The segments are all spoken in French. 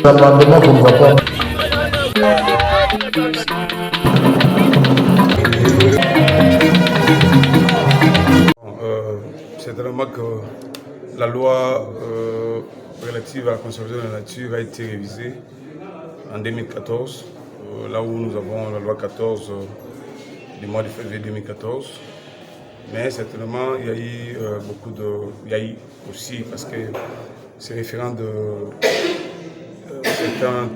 L'amendement qu'on va pas. Certainement que la loi relative à la conservation de la nature a été révisée en 2014, là où nous avons la loi 14 du mois de février 2014. Mais certainement, il y a eu il y a eu aussi, parce que c'est référent de certaines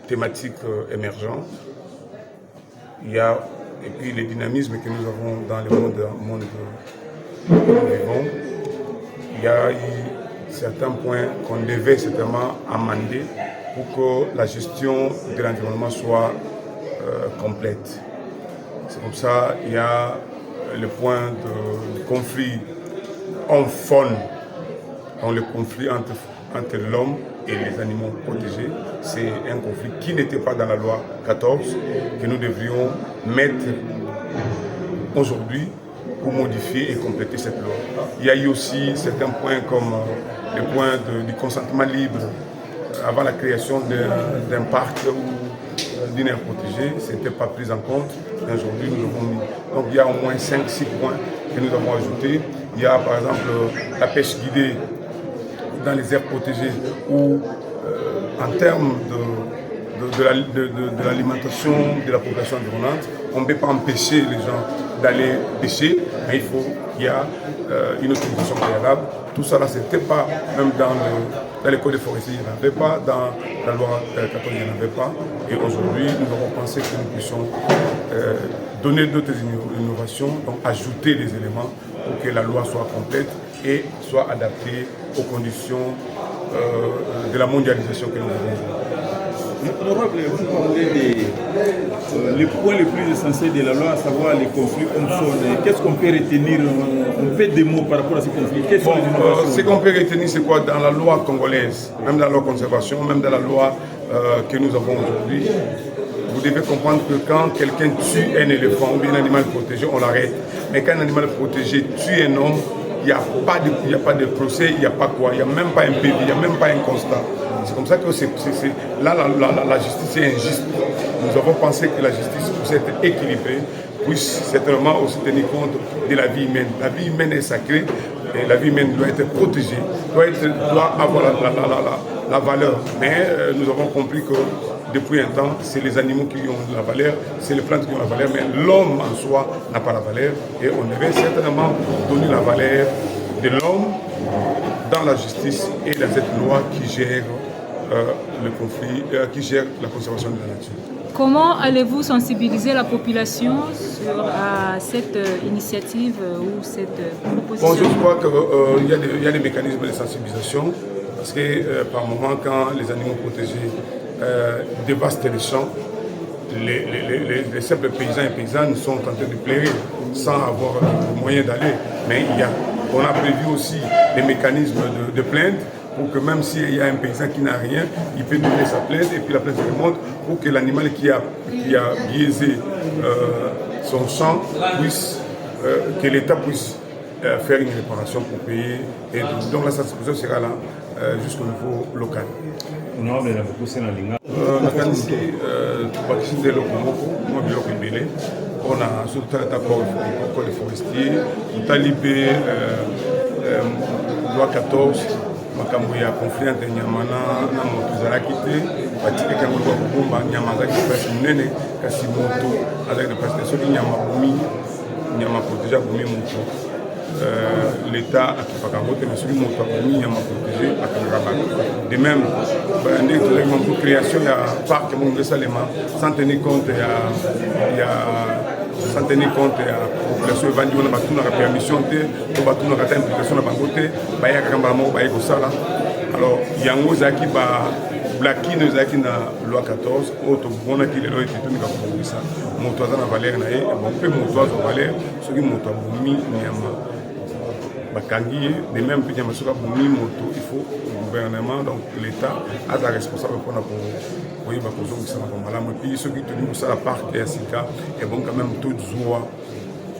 thématiques émergentes. Il y a, et puis les dynamismes que nous avons dans le monde où nous vivons. Il y a eu certains points qu'on devait certainement amender pour que la gestion de l'environnement soit complète. C'est comme ça, il y a le point de conflit homme-faune, le conflit entre l'homme et les animaux protégés. C'est un conflit qui n'était pas dans la loi 14, que nous devrions mettre aujourd'hui pour modifier et compléter cette loi. Il y a eu aussi certains points comme le point du consentement libre avant la création d'un parc ou d'une aire protégée. Ce n'était pas pris en compte. Aujourd'hui, nous l'avons mis. Donc il y a au moins 5-6 points que nous avons ajoutés. Il y a par exemple la pêche guidée dans les aires protégées où en termes de l'alimentation de la population environnante, on ne peut pas empêcher les gens d'aller pêcher, mais il y a une autorisation préalable. Tout ça là, c'était pas, même dans les codes forestiers, il n'y en avait pas, dans la loi 14, il n'y en avait pas. Et aujourd'hui, nous avons pensé que nous puissions donner d'autres innovations, donc ajouter des éléments pour que la loi soit complète et soit adaptée aux conditions de la mondialisation que nous avons. Honorable, vous parlez des points les plus essentiels de la loi, à savoir les conflits hommes-faune. Qu'est-ce qu'on peut retenir, on fait des mots par rapport à ces conflits? Ce qu'on peut retenir, c'est quoi? Dans la loi congolaise, même dans la loi conservation, même dans la loi que nous avons aujourd'hui, vous devez comprendre que quand quelqu'un tue un éléphant ou bien un animal protégé, on l'arrête. Mais quand un animal protégé tue un homme, il n'y a pas de procès, il n'y a pas quoi, il n'y a même pas un PV, il n'y a même pas un constat. C'est comme ça que là, la justice est injuste. Nous avons pensé que la justice puisse être équilibrée, puisse certainement aussi tenir compte de la vie humaine. La vie humaine est sacrée et la vie humaine doit être protégée, doit avoir la valeur. Mais nous avons compris que depuis un temps, c'est les animaux qui ont la valeur, c'est les plantes qui ont la valeur, mais l'homme en soi n'a pas la valeur. Et on devait certainement donner la valeur de l'homme dans la justice et dans cette loi qui gère le conflit, qui gère la conservation de la nature. Comment allez-vous sensibiliser la population sur cette initiative ou cette proposition? Bon, je crois qu'il y a des mécanismes de sensibilisation, parce que par moment, quand les animaux protégés dévastent les champs, les simples paysans et paysannes sont en train de pleurer sans avoir le moyen d'aller. Mais on a prévu aussi des mécanismes de plainte pour que même s'il y a un paysan qui n'a rien, il peut donner sa plainte et puis la plainte remonte pour que l'animal qui a biaisé son champ puisse, que l'État puisse faire une réparation pour payer. Et donc la sensibilisation sera là jusqu'au niveau local. nakanisi tubakisinde eloko moko mwa biloko ebele mpona soki totalata code forestier totali mpe loi 14 makambo ya conflit entre nyama na moto ezalaki te batikaki yango lwa kobomba nyama azalaki place monene kasi moto azalaki na place te soki nyama bomi nyama protege abomi moto l'État akipaka yango te mais soki moto abomi nyama protege akangaka bato de même ndenge tozalaki mambo création ya parc mongo esalema sans tenir compte sans tenir compte ya population evandi wana batunaka permission te to batunaka ta implication na bango te bayakaka mbala moko baye kosala alors yango ezalaki blakine ezalaki na loi 14 oyo tomonaki lelo ete tonika kobongisa moto aza na valeur na ye mpe moto azwa valeur soki moto abomi nyama bakangi ye de même mpe nyama soki abomi moto il faut gouvernement, donc l'État, a la responsable pour oui, bah, pour ça, et puis ceux qui tenus ça la part de Sika, et bon, quand même, tout joie.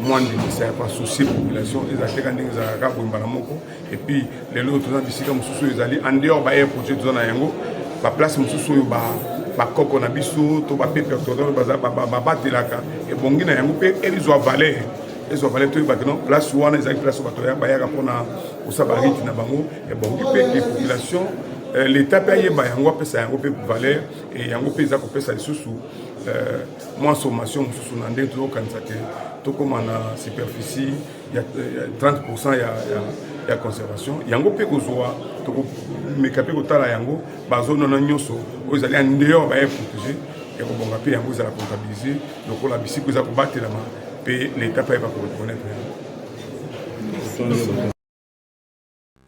Moins de ça n'a pas souci de la population, ils ont quand et puis les autres gens d'ici comme sous ils allaient en dehors bah projet de zone yango ba place sous ba koko na biso to ba pepe to ba batelaka et bongi na yango pe ils ont valeur to ba non place wana ils place ba to ya ba ya pona osabariti na bango et bongi pe les populations l'État paye ba yango pe ça yango pe valeur et yango pe za ko pe ça sous moi sommation sous nande to kanisa ke to comme na superficie il y a 30% il y a conservation yango pe kozwa to me kapé ko tala yango ba zone na nyoso aux aller en dehors ba protéger et ko bonga pe yango za la comptabiliser donc la bisiko za ko batela ma pe l'État paye pas pour reconnaître.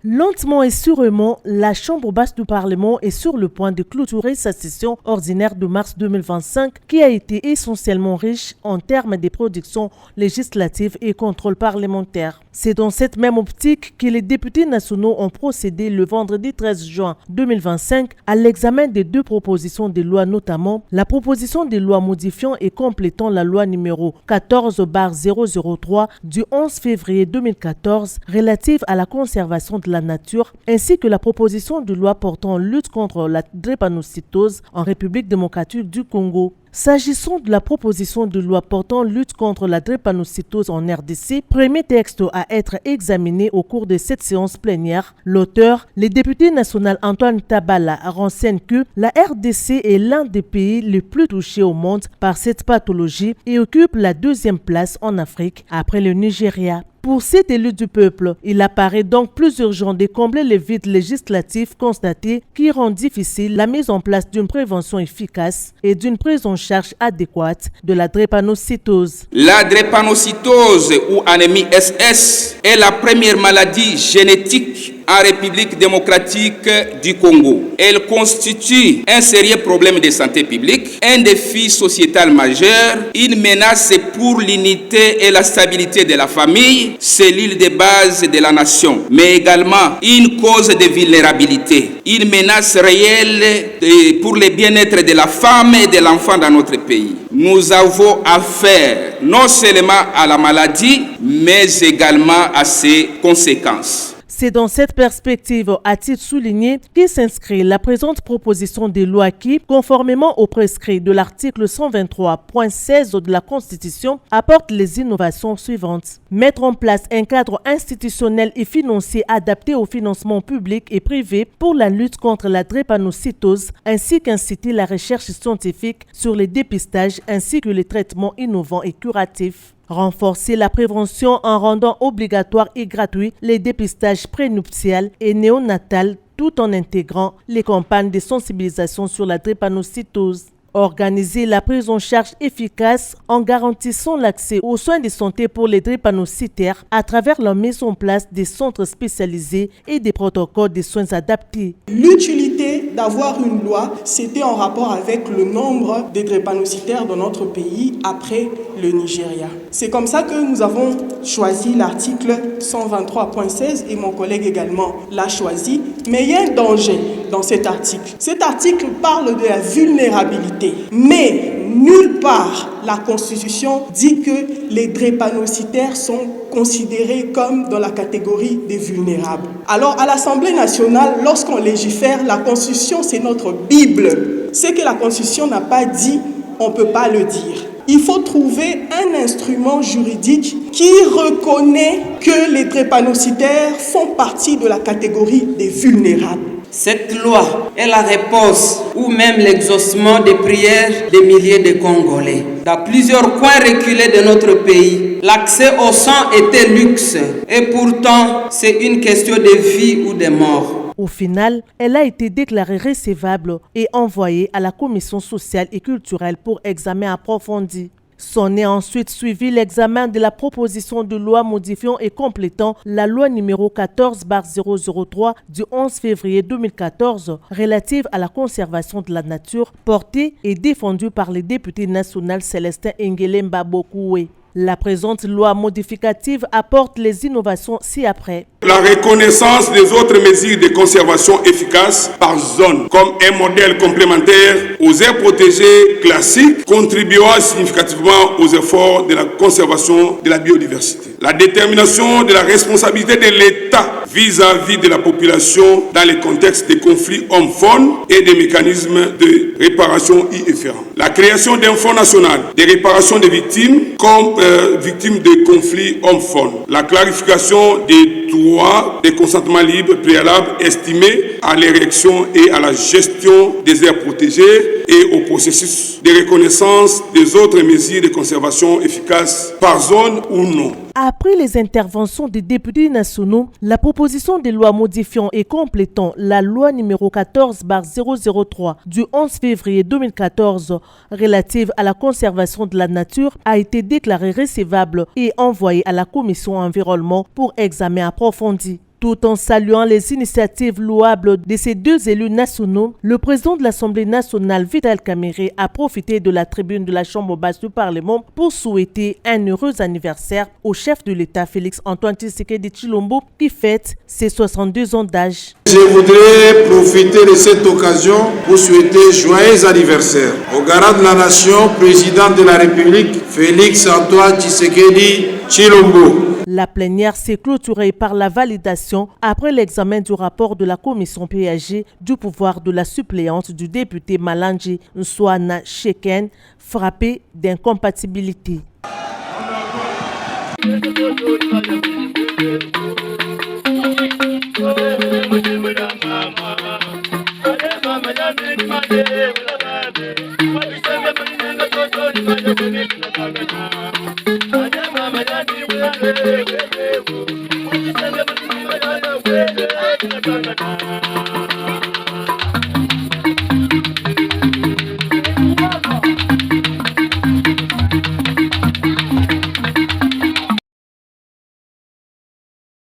Lentement et sûrement, la Chambre basse du Parlement est sur le point de clôturer sa session ordinaire de mars 2025 qui a été essentiellement riche en termes de productions législatives et contrôle parlementaire. C'est dans cette même optique que les députés nationaux ont procédé le vendredi 13 juin 2025 à l'examen des deux propositions de loi, notamment la proposition de loi modifiant et complétant la loi numéro 14/003 du 11 février 2014 relative à la conservation de la nature, ainsi que la proposition de loi portant lutte contre la drépanocytose en République démocratique du Congo. S'agissant de la proposition de loi portant lutte contre la drépanocytose en RDC, premier texte à être examiné au cours de cette séance plénière, l'auteur, le député national Antoine Tabala, renseigne que la RDC est l'un des pays les plus touchés au monde par cette pathologie et occupe la deuxième place en Afrique après le Nigeria. Pour cet élu du peuple, il apparaît donc plus urgent de combler les vides législatifs constatés qui rendent difficile la mise en place d'une prévention efficace et d'une prise en charge adéquate de la drépanocytose. La drépanocytose ou anémie SS est la première maladie génétique en République démocratique du Congo. Elle constitue un sérieux problème de santé publique, un défi sociétal majeur, une menace pour l'unité et la stabilité de la famille, cellule de base de la nation, mais également une cause de vulnérabilité, une menace réelle pour le bien-être de la femme et de l'enfant dans notre pays. Nous avons affaire non seulement à la maladie, mais également à ses conséquences. C'est dans cette perspective, a-t-il souligné, que s'inscrit la présente proposition de loi qui, conformément au prescrit de l'article 123.16 de la Constitution, apporte les innovations suivantes. Mettre en place un cadre institutionnel et financier adapté au financement public et privé pour la lutte contre la drépanocytose, ainsi qu'inciter la recherche scientifique sur les dépistages ainsi que les traitements innovants et curatifs. Renforcer la prévention en rendant obligatoire et gratuit les dépistages prénuptial et néonatal tout en intégrant les campagnes de sensibilisation sur la drépanocytose. Organiser la prise en charge efficace en garantissant l'accès aux soins de santé pour les drépanocytaires à travers la mise en place des centres spécialisés et des protocoles de soins adaptés. L'utilité d'avoir une loi, c'était en rapport avec le nombre de drépanocytaires dans notre pays après le Nigeria. C'est comme ça que nous avons choisi l'article 123.16 et mon collègue également l'a choisi. Mais il y a un danger dans cet article. Cet article parle de la vulnérabilité. Mais nulle part la Constitution dit que les drépanocytaires sont considérés comme dans la catégorie des vulnérables. Alors à l'Assemblée nationale, lorsqu'on légifère, la Constitution c'est notre Bible. Ce que la Constitution n'a pas dit, on ne peut pas le dire. Il faut trouver un instrument juridique qui reconnaît que les drépanocytaires font partie de la catégorie des vulnérables. Cette loi est la réponse ou même l'exaucement des prières des milliers de Congolais. Dans plusieurs coins reculés de notre pays, l'accès au sang était luxe et pourtant c'est une question de vie ou de mort. Au final, elle a été déclarée recevable et envoyée à la Commission sociale et culturelle pour examen approfondi. S'en est ensuite suivi l'examen de la proposition de loi modifiant et complétant la loi numéro 14/003 du 11 février 2014 relative à la conservation de la nature, portée et défendue par le député national Célestin Engelé Mbabokoué. La présente loi modificative apporte les innovations ci-après. La reconnaissance des autres mesures de conservation efficaces par zone comme un modèle complémentaire aux aires protégées classiques contribuera significativement aux efforts de la conservation de la biodiversité. La détermination de la responsabilité de l'État vis-à-vis de la population dans les contextes de conflits homme-faune et des mécanismes de réparation y afférents. La création d'un fonds national de réparation des victimes comme victimes de conflits homme-faune. La clarification des droits de consentement libre préalable estimés à l'érection et à la gestion des aires protégées et au processus de reconnaissance des autres mesures de conservation efficaces par zone ou non. Après les interventions des députés nationaux, la proposition de loi modifiant et complétant la loi numéro 14/003 du 11 février 2014 relative à la conservation de la nature a été déclarée recevable et envoyée à la Commission environnement pour examen approfondi. Tout en saluant les initiatives louables de ces deux élus nationaux, le président de l'Assemblée nationale, Vital Kamerhe, a profité de la tribune de la Chambre basse du Parlement pour souhaiter un heureux anniversaire au chef de l'État, Félix Antoine Tshisekedi Tshilombo, qui fête ses 62 ans d'âge. Je voudrais profiter de cette occasion pour souhaiter joyeux anniversaire au garant de la nation, président de la République, Félix Antoine Tshisekedi Tshilombo. La plénière s'est clôturée par la validation après l'examen du rapport de la commission PAG du pouvoir de la suppléante du député Malanji Nswana Sheken, frappé d'incompatibilité.